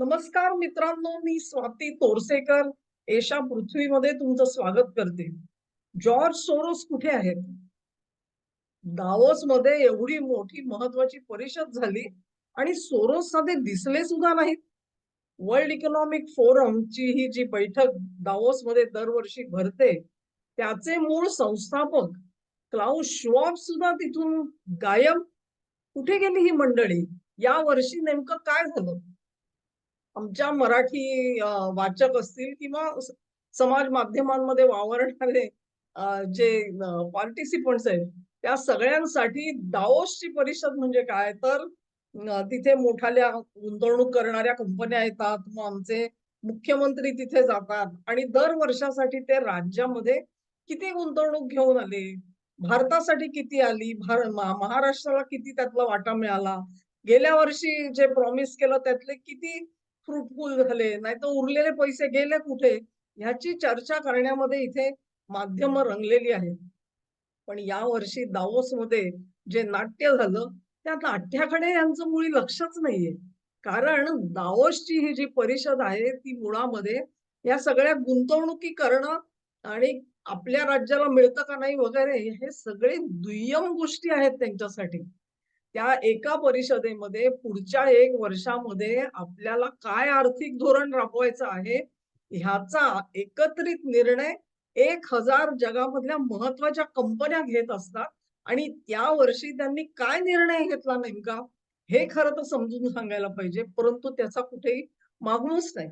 नमस्कार मित्रांनो, मी स्वाती तोरसेकर एशा पृथ्वीमध्ये तुमचं स्वागत करते. जॉर्ज सोरोस कुठे आहेत? दावोस मध्ये एवढी मोठी महत्वाची परिषद झाली आणि सोरोस साधे दिसले सुद्धा नाहीत. वर्ल्ड इकॉनॉमिक फोरमची ही जी बैठक दावोस मध्ये दरवर्षी भरते, त्याचे मूळ संस्थापक क्लाउस श्वाब सुद्धा तिथून गायब. कुठे गेली ही मंडळी? या वर्षी नेमकं काय झालं? आमच्या मराठी वाचक असतील किंवा समाज माध्यमांमध्ये वावरणारे जे पार्टिसिपंट्स आहेत, त्या सगळ्यांसाठी दाओसची परिषद म्हणजे काय? तर तिथे मोठाल्या गुंतवणूक करणाऱ्या कंपन्या येतात, मग आमचे मुख्यमंत्री तिथे जातात आणि दर वर्षासाठी ते राज्यामध्ये किती गुंतवणूक घेऊन आले, भारतासाठी किती आली, महाराष्ट्राला किती त्यातला वाटा मिळाला, गेल्या वर्षी जे प्रॉमिस केलं त्यातले किती फ्रुटफुल झाले, नाही तर उरलेले पैसे गेले कुठे, ह्याची चर्चा करण्यामध्ये इथे माध्यम रंगलेली आहेत. पण या वर्षी दावोसमध्ये जे नाट्य झालं, त्या नाट्याकडे यांचं मुळी लक्षच नाहीये. कारण दावोसची ही जी परिषद आहे ती मुळामध्ये या सगळ्या गुंतवणुकी करणं आणि आपल्या राज्याला मिळतं का नाही वगैरे हे सगळे दुय्यम गोष्टी आहेत त्यांच्यासाठी. त्या एका परिषदेमध्ये पुढच्या 1 वर्षामध्ये आपल्याला काय आर्थिक धोरण राबवायचं आहे, ह्याचा एकत्रित निर्णय 1000 जगामधल्या महत्वाच्या कंपन्या घेत असतात आणि त्या वर्षी त्यांनी काय निर्णय घेतला नेमका, हे खरं तर समजून सांगायला पाहिजे, परंतु त्याचा कुठेही मागूच नाही.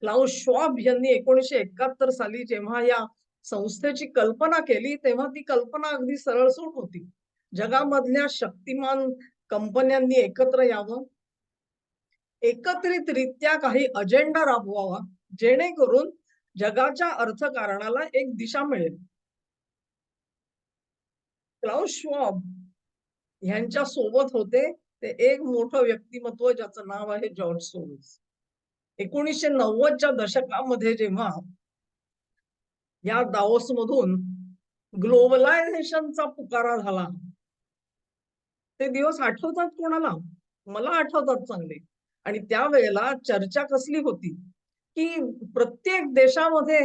क्लाउस श्वाब यांनी 1971 साली जेव्हा या संस्थेची कल्पना केली, तेव्हा ती कल्पना अगदी सरळसोट होती. जगामधल्या शक्तिमान कंपन्यांनी एकत्र यावं, एकत्रितरित्या काही अजेंडा राबवावा, जेणेकरून जगाच्या अर्थकारणाला एक दिशा मिळेल. क्लाउस श्वाब यांच्या सोबत होते ते एक मोठं व्यक्तिमत्व ज्याचं नाव आहे जॉर्ज सोरोस. 1990च्या दशकामध्ये जेव्हा या दावोस मधून ग्लोबलायझेशनचा पुकारा झाला, ते दिवस आठवतात कोणाला? मला आठवतात चांगले. आणि त्यावेळेला चर्चा कसली होती, की प्रत्येक देशामध्ये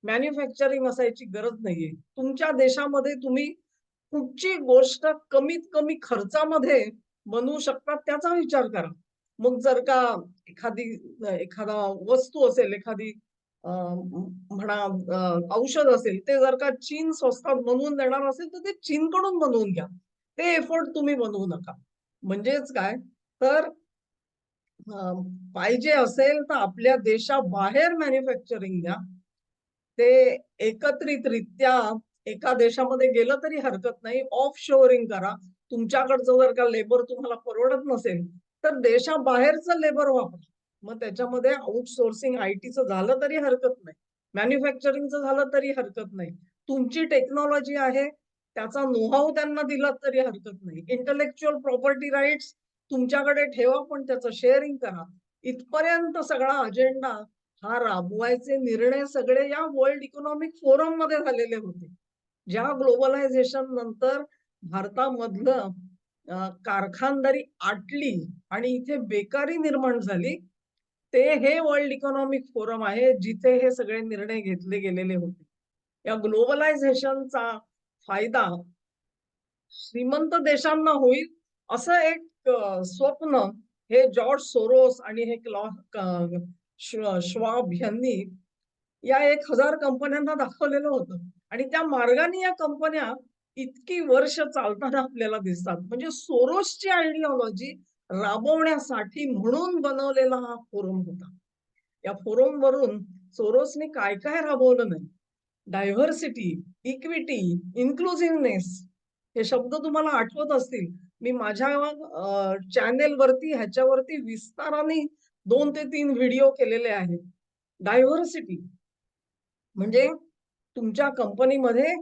मॅन्युफॅक्चरिंग असायची गरज नाहीये. तुमच्या देशामध्ये तुम्ही कुठची गोष्ट कमीत कमी खर्चामध्ये बनवू शकता त्याचा विचार करा. मग जर का एखादा वस्तू असेल, एखादी म्हणा औषध असेल, ते जर का चीन स्वस्तात बनवून देणार असेल, तर ते चीनकडून बनवून घ्या. ते एफर्ट तुम्ही बनवू नका. म्हणजेच काय, तर पाहिजे असेल तर आपल्या देशाबाहेर मॅन्युफॅक्चरिंग द्या. ते एकत्रितरित्या एका देशामध्ये गेलं तरी हरकत नाही. ऑफ शोअरिंग करा. तुमच्याकडचं जर का लेबर तुम्हाला परवडत नसेल, तर देशाबाहेरचं लेबर वापरा. मग त्याच्यामध्ये आउटसोर्सिंग आयटीचं झालं तरी हरकत नाही. मॅन्युफॅक्चरिंगचं झालं तरी हरकत नाही. तुमची टेक्नॉलॉजी आहे, त्याचा नो त्यांना दिला तरी हरकत नाही. इंटलेक्च्युअल प्रॉपर्टी राईट्स तुमच्याकडे ठेवा, पण त्याचं शेअरिंग करा. इथपर्यंत सगळा अजेंडा हा राबवायचे निर्णय सगळे या वर्ल्ड इकॉनॉमिक फोरम मध्ये झालेले होते. ज्या ग्लोबलायझेशन नंतर भारतामधलं कारखानदारी आटली आणि इथे बेकारी निर्माण झाली, ते हे वर्ल्ड इकॉनॉमिक फोरम आहे जिथे हे सगळे निर्णय घेतले गेलेले होते. या ग्लोबलायझेशनचा फायदा श्रीमंत देशांना होईल असं एक स्वप्न हे जॉर्ज सोरोस आणि हे श्वाब यांनी या 1000 कंपन्यांना दाखवलेलं होतं आणि त्या मार्गाने या कंपन्या इतकी वर्ष चालताना आपल्याला दिसतात. म्हणजे सोरोसची आयडिओलॉजी राबवण्यासाठी म्हणून बनवलेला हा फोरम होता. या फोरम वरून सोरोसने काय काय राबवलं नाही. डायव्हर्सिटी, इक्विटी, इन्क्लुझिव्हनेस हे शब्द तुम्हाला आठवत असतील. मी माझ्या चॅनेल वरती ह्याच्यावरती विस्ताराने 2 ते 3 व्हिडिओ केलेले आहेत. डायव्हर्सिटी म्हणजे तुमच्या कंपनीमध्ये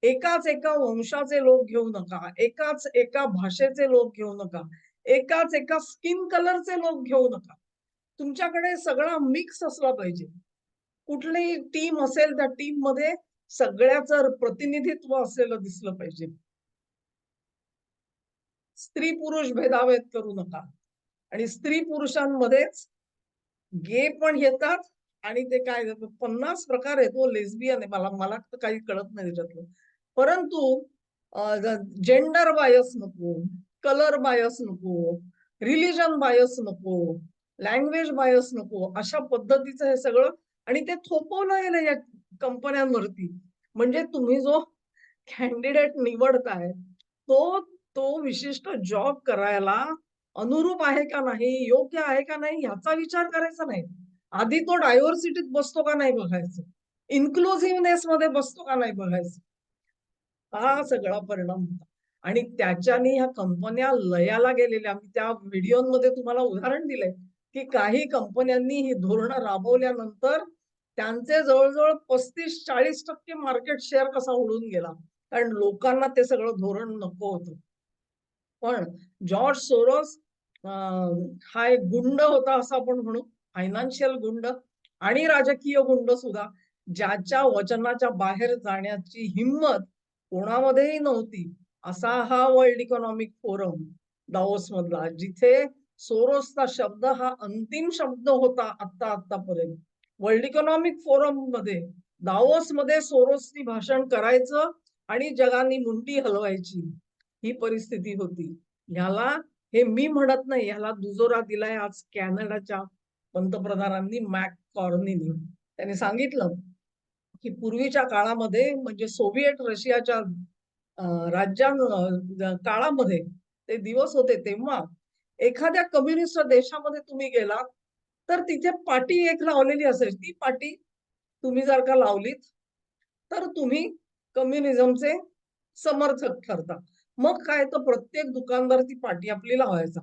एकाच एका वंशाचे लोक घेऊ नका, एकाच एका भाषेचे लोक घेऊ नका, एकाच एका स्किन कलरचे लोक घेऊ नका. तुमच्याकडे सगळा मिक्स असला पाहिजे. कुठलीही टीम असेल त्या टीम मध्ये सगळ्याचं प्रतिनिधित्व असलेलं दिसलं पाहिजे. स्त्री पुरुष भेदाभेद करू नका आणि स्त्री पुरुषांमध्येच गे पण येतात आणि ते काय 50 प्रकार आहेत तो लेस्बियन आहे. मला मला तर काही कळत नाही त्याच्यातलं. परंतु जेंडर बायस नको, कलर बायस नको, रिलिजन बायस नको, लँग्वेज बायस नको, अशा पद्धतीचं हे सगळं आणि ते थोपवलं गेलं या कंपन्यांवरती. म्हणजे तुम्ही जो कॅन्डिडेट निवडताय तो तो विशिष्ट जॉब करायला अनुरूप आहे का नाही, योग्य आहे का नाही ह्याचा विचार करायचा नाही. आधी तो डायव्हर्सिटीत बसतो का नाही बघायचं. इन्क्लुझिव्हनेस मध्ये बसतो का नाही बघायचं. हा सगळा परिणाम होता. आणि त्याच्याने ह्या कंपन्या लयाला गेलेल्या. मी त्या व्हिडिओमध्ये तुम्हाला उदाहरण दिलंय, की काही कंपन्यांनी ही धोरणं राबवल्यानंतर त्यांचे जवळजवळ 35-40% मार्केट शेअर कसा उडून गेला. कारण लोकांना ते सगळं धोरण नको होतं. पण जॉर्ज सोरोस हा एक गुंड होता असं आपण म्हणू. फायनान्शियल गुंड आणि राजकीय गुंड सुद्धा, ज्याच्या वचनाच्या बाहेर जाण्याची हिंमत कोणामध्येही नव्हती. असा हा वर्ल्ड इकॉनॉमिक फोरम दाओस मधला, जिथे सोरोसचा शब्द हा अंतिम शब्द होता आतापर्यंत. वर्ल्ड इकॉनॉमिक फोरम मध्ये दाओस मध्ये सोरोसनी भाषण करायचं आणि जगाने मुंडी हलवायची, ही परिस्थिती होती. ह्याला हे मी म्हणत नाही, ह्याला दुजोरा दिलाय आज कॅनडाच्या पंतप्रधानांनी मॅक कॉर्नीनी. त्यांनी सांगितलं की पूर्वीच्या काळामध्ये म्हणजे सोव्हिएट रशियाच्या काळामध्ये ते दिवस होते, तेव्हा एखाद्या कम्युनिस्ट देशामध्ये तुम्ही गेलात तर तिथे पाटी एक लावलेली असेल. ती पाटी तुम्ही जर का लावलीत तर तुम्ही कम्युनिझमचे समर्थक ठरता. मग काय, तर प्रत्येक दुकानदार ती पाटी आपली लावायचा.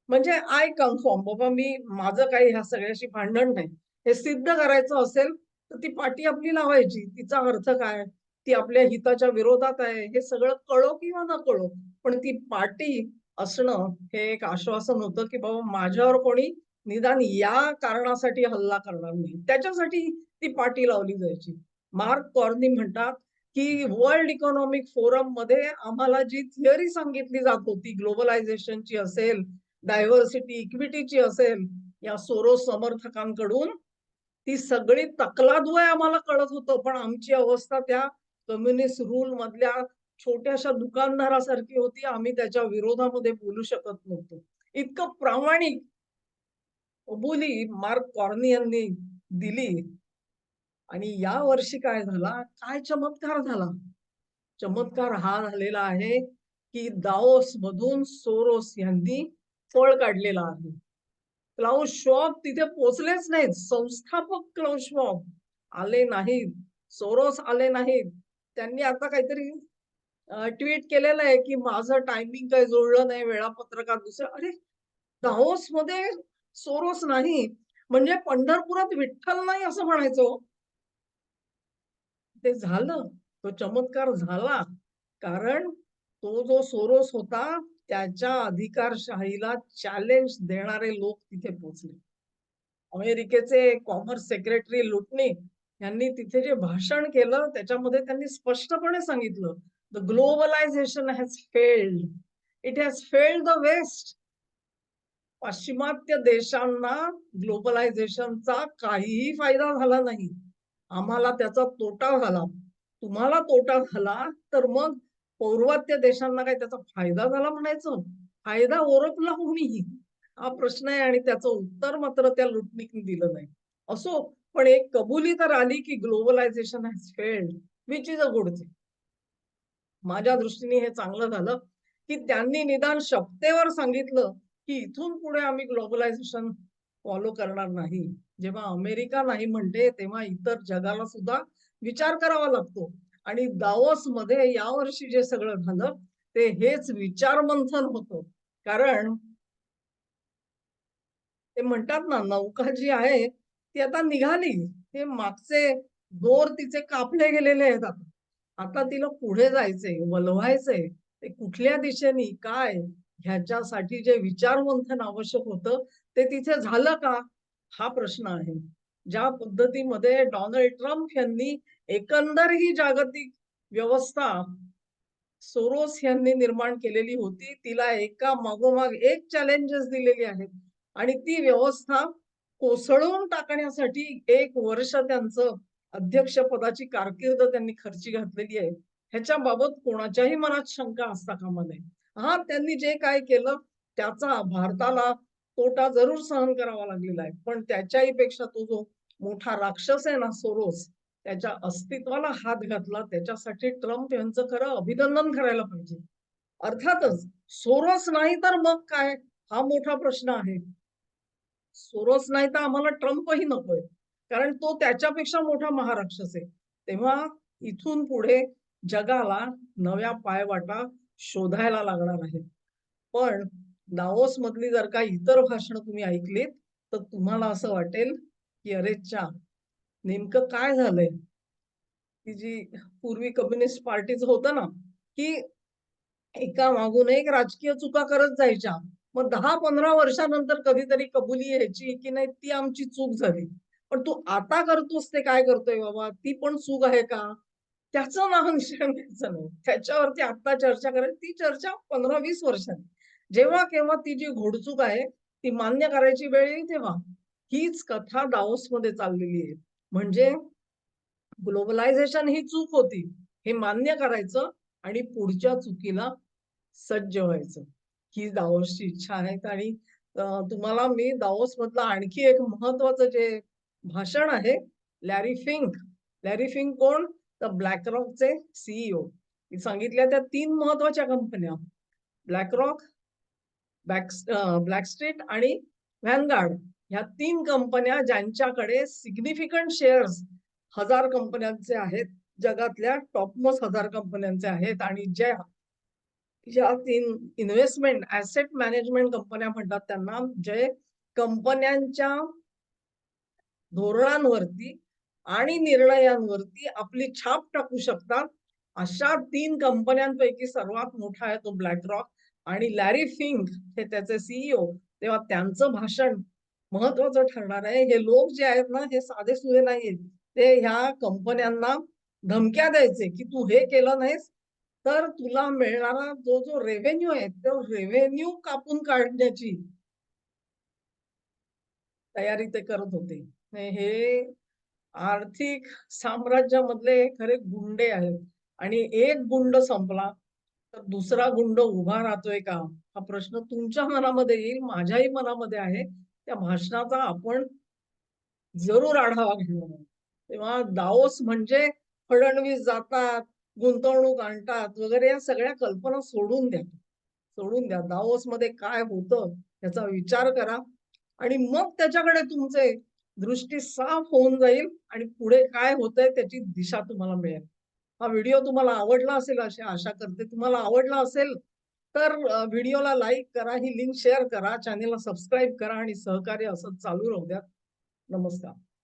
म्हणजे आय कन्फर्म, बाबा मी माझं काही ह्या सगळ्याशी भांडण नाही, हे सिद्ध करायचं असेल तर ती पाटी आपली लावायची. तिचा अर्थ काय, ती आपल्या हिताच्या विरोधात आहे हे सगळं कळो किंवा न कळो, पण ती पाटी असणं हे एक आश्वासन होतं की बाबा माझ्यावर कोणी निदान या कारणासाठी हल्ला करणार नाही, त्याच्यासाठी ती पाटी लावली जायची. मार्क कॉर्नी म्हणतात की वर्ल्ड इकॉनॉमिक फोरम मध्ये आम्हाला जी थिअरी सांगितली जात होती ग्लोबलायझेशनची असेल, डायव्हर्सिटी इक्विटीची असेल, या सोरोस समर्थकांकडून ती सगळी तकलादवय आम्हाला कळत होतं, पण आमची अवस्था त्या कम्युनिस्ट रूल मधल्या छोट्याशा दुकानदारासारखी होती. आम्ही त्याच्या विरोधामध्ये बोलू शकत नव्हतो. इतकं प्रामाणिक कबुली मार्क कॉर्नी यांनी दिली. आणि या वर्षी काय झाला, काय चमत्कार झाला. चमत्कार हा झालेला आहे की दाओस मधून सोरोस यांनी पळ काढलेला आहे. क्लाउस श्वाब तिथे पोहोचलेच नाहीत. संस्थापक क्लाउस श्वाब आले नाहीत, सोरोस आले नाहीत. त्यांनी आता काहीतरी ट्विट केलेलं आहे की माझं टायमिंग काही जुळलं नाही वेळापत्रकात दुसरं. अरे, दाओस मध्ये सोरोस नाही म्हणजे पंढरपुरात विठ्ठल नाही असं म्हणायचं हो. ते झालं, तो चमत्कार झाला. कारण तो जो सोरोस होता त्याच्या अधिकारशाहीला चॅलेंज देणारे लोक तिथे पोहोचले. अमेरिकेचे कॉमर्स सेक्रेटरी लुटनी यांनी तिथे जे भाषण केलं त्याच्यामध्ये त्यांनी स्पष्टपणे सांगितलं, the globalization has failed, it has failed the west. पाश्चिमात्य देशांना ग्लोबलायझेशनचा काहीही फायदा झाला नाही. आम्हाला त्याचा तोटा झाला. तुम्हाला तोटा झाला तर मग पौर्वात्य देशांना काय त्याचा फायदा झाला म्हणायचं? फायदा ओरपला कोणीही, हा प्रश्न आहे. आणि त्याचं उत्तर मात्र त्या लुटणीने दिलं नाही. असो, पण एक कबुली तर आली की globalisation has failed, which is a good thing. माझ्या दृष्टीने हे चांगलं झालं की त्यांनी निदान शपथेवर सांगितलं की इथून पुढे आम्ही ग्लोबलायझेशन फॉलो करणार नाही. जेव्हा अमेरिका नाही म्हणते तेव्हा इतर जगाला सुद्धा विचार करावा लागतो. आणि दावोस मध्ये यावर्षी जे सगळं झालं ते हेच विचार मंथन होतं. कारण ते म्हणतात ना, नौका जी आहे ती आता निघाली, ते मागचे दोर तिचे कापले गेलेले आहेत. आता तिला पुढे जायचंय, वलवायचंय. ते कुठल्या दिशेने काय, ह्याच्यासाठी जे विचार मंथन आवश्यक होतं ते तिथे झालं का, हा प्रश्न आहे. ज्या पद्धतीमध्ये डोनाल्ड ट्रम्प यांनी एकंदर ही जागतिक व्यवस्था सोरोस यांनी निर्माण केलेली होती, तिला एका मागोमाग एक चॅलेंजेस दिलेली आहेत. आणि ती व्यवस्था कोसळून टाकण्यासाठी 1 वर्ष त्यांचं अध्यक्षपदाची कारकीर्द त्यांनी खर्ची घातलेली आहे. ह्याच्याबाबत कोणाच्याही मनात शंका असता कामा नये. हा, त्यांनी जे काय केलं त्याचा भारताला तोटा जरूर सहन करावा लागलेला आहे. पण त्याच्याही पेक्षा तो जो मोठा राक्षस आहे ना सोरोस, त्याच्या अस्तित्वाला हात घातला. त्याच्यासाठी ट्रम्प यांचं खरं अभिनंदन करायला पाहिजे. अर्थातच सोरोस नाही तर मग काय, हा मोठा प्रश्न आहे. सोरोस नाही तर आम्हाला ट्रम्पही नकोय. कारण तो त्याच्यापेक्षा मोठा महाराक्षस आहे. तेव्हा इथून पुढे जगाला नव्या पायवाटा शोधायला लागणार आहेत. पण दावोस मधली जर का इतर भाषणं तुम्ही ऐकलीत, तर तुम्हाला असं वाटेल, की अरे च्या! नेमकं काय झालंय? की जी पूर्वी कम्युनिस्ट पार्टीचं होतं ना, की एका मागून एक राजकीय चुका करत जायच्या. मग 10-15 वर्षानंतर कधीतरी कबुली यायची, की नाही ती आमची चूक झाली. पण तू आता करतोस ते काय करतोय बाबा? ती पण चूक आहे का? त्याचं नामोनिशाण घ्यायचं नाही. त्याच्यावरती आता चर्चा करायची. ती चर्चा 15-20 वर्षांनी. जेव्हा केव्हा ती जी घोडचूक आहे, ती मान्य करायची वेळ येईल तेव्हा. हीच कथा दाओसमध्ये चाललेली आहे. म्हणजे ग्लोबलायझेशन ही चूक होती. हे मान्य करायचं आणि पुढच्या चुकीला सज्ज व्हायचं. ही दाओसची इच्छा आहे आणि तुम्हाला मी दाओसमधलं आणखी एक महत्वाचं जे भाषण आहे, लॅरी फिंक. लॅरी फिंक कोण? तर BlackRockचे सीईओ. मी सांगितल्या त्या 3 महत्वाच्या कंपन्या BlackRock, ब्लॅकस्ट्रीट आणि व्हॅनगार्ड ह्या 3 कंपन्या ज्यांच्याकडे सिग्निफिकंट शेअर्स 1000 कंपन्यांचे आहेत. जगातल्या टॉपमोस्ट 1000 कंपन्यांचे आहेत आणि ज्या 3 इन्व्हेस्टमेंट ॲसेट मॅनेजमेंट कंपन्या म्हणतात त्यांना, जे कंपन्यांच्या धोरणांवरती आणि निर्णयांवरती आपली छाप टाकू शकतात. अशा 3 कंपन्यांपैकी सर्वात मोठा आहे तो BlackRock आणि लॅरी फिंक हे त्याचे सीईओ. तेव्हा त्यांचं भाषण महत्वाचं ठरणार आहे. हे लोक जे आहेत ना, हे साधेसुधे नाहीयेत. ते ह्या कंपन्यांना धमक्या द्यायचे, की तू हे केलं नाहीस, तर तुला मिळणारा जो रेव्हेन्यू आहे, तो रेव्हेन्यू कापून काढण्याची तयारी ते करत होते. हे आर्थिक साम्राज्यामधले खरे गुंडे आहेत आणि एक गुंड संपला तर दुसरा गुंड उभा राहतोय का? हा प्रश्न तुमच्या मनामध्ये येईल, माझ्याही मनामध्ये आहे. त्या भाषणाचा आपण जरूर आढावा घेणार आहोत. तेव्हा दाओस म्हणजे फडणवीस जातात, गुंतवणूक आणतात वगैरे या सगळ्या कल्पना सोडून द्या. सोडून द्या. दाओसमध्ये काय होतं याचा विचार करा आणि मग त्याच्याकडे तुमचे दृष्टी साफ होऊन जाईल आणि पुढे काय होतंय त्याची दिशा तुम्हाला मिळेल. हा व्हिडिओ तुम्हाला आवडला असेल अशी आशा करते. तुम्हाला आवडला असेल तर व्हिडिओला लाईक करा, ही लिंक शेअर करा, चॅनेलला सबस्क्राईब करा आणि सहकार्य असंच चालू राहू द्या. नमस्कार.